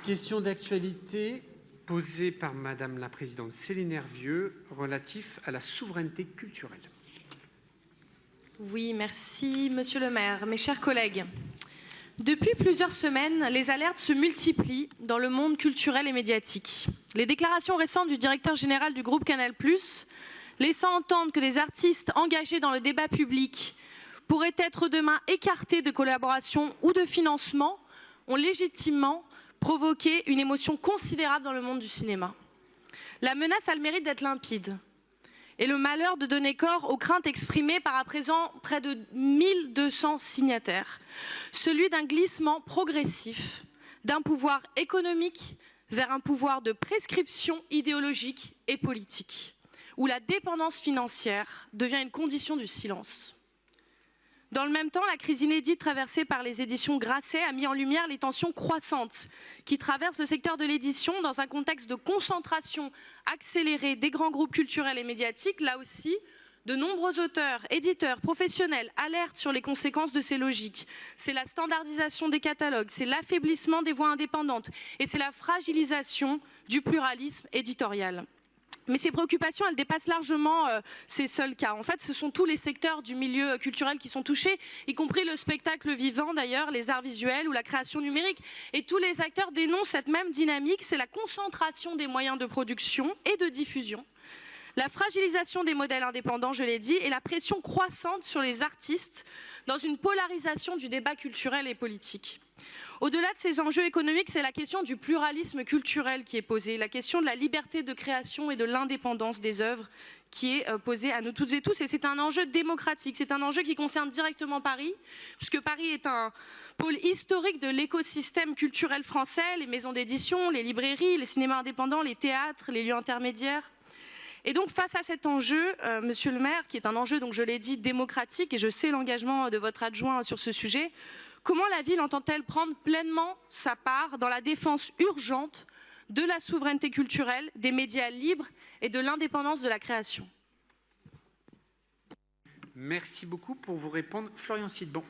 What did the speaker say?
Question d'actualité posée par Madame la Présidente Céline Hervieux, relatif à la souveraineté culturelle. Oui, merci Monsieur le maire. Mes chers collègues, depuis plusieurs semaines, les alertes se multiplient dans le monde culturel et médiatique. Les déclarations récentes du directeur général du groupe Canal+, laissant entendre que des artistes engagés dans le débat public pourraient être demain écartés de collaboration ou de financement, ont légitimement provoqué une émotion considérable dans le monde du cinéma. La menace a le mérite d'être limpide et le malheur de donner corps aux craintes exprimées par à présent près de 1200 signataires, celui d'un glissement progressif d'un pouvoir économique vers un pouvoir de prescription idéologique et politique, où la dépendance financière devient une condition du silence. Dans le même temps, la crise inédite traversée par les éditions Grasset a mis en lumière les tensions croissantes qui traversent le secteur de l'édition dans un contexte de concentration accélérée des grands groupes culturels et médiatiques. Là aussi, de nombreux auteurs, éditeurs, professionnels alertent sur les conséquences de ces logiques. C'est la standardisation des catalogues, c'est l'affaiblissement des voix indépendantes et c'est la fragilisation du pluralisme éditorial. Mais ces préoccupations, elles dépassent largement ces seuls cas. En fait, ce sont tous les secteurs du milieu culturel qui sont touchés, y compris le spectacle vivant d'ailleurs, les arts visuels ou la création numérique. Et tous les acteurs dénoncent cette même dynamique, c'est la concentration des moyens de production et de diffusion, la fragilisation des modèles indépendants, je l'ai dit, et la pression croissante sur les artistes dans une polarisation du débat culturel et politique. Au-delà de ces enjeux économiques, c'est la question du pluralisme culturel qui est posée, la question de la liberté de création et de l'indépendance des œuvres qui est posée à nous toutes et tous. Et c'est un enjeu démocratique, c'est un enjeu qui concerne directement Paris, puisque Paris est un pôle historique de l'écosystème culturel français, les maisons d'édition, les librairies, les cinémas indépendants, les théâtres, les lieux intermédiaires. Et donc, face à cet enjeu, Monsieur le maire, qui est un enjeu, donc je l'ai dit, démocratique, et je sais l'engagement de votre adjoint sur ce sujet, comment la ville entend-elle prendre pleinement sa part dans la défense urgente de la souveraineté culturelle, des médias libres et de l'indépendance de la création? Merci beaucoup. Pour vous répondre, Florian Sidbon.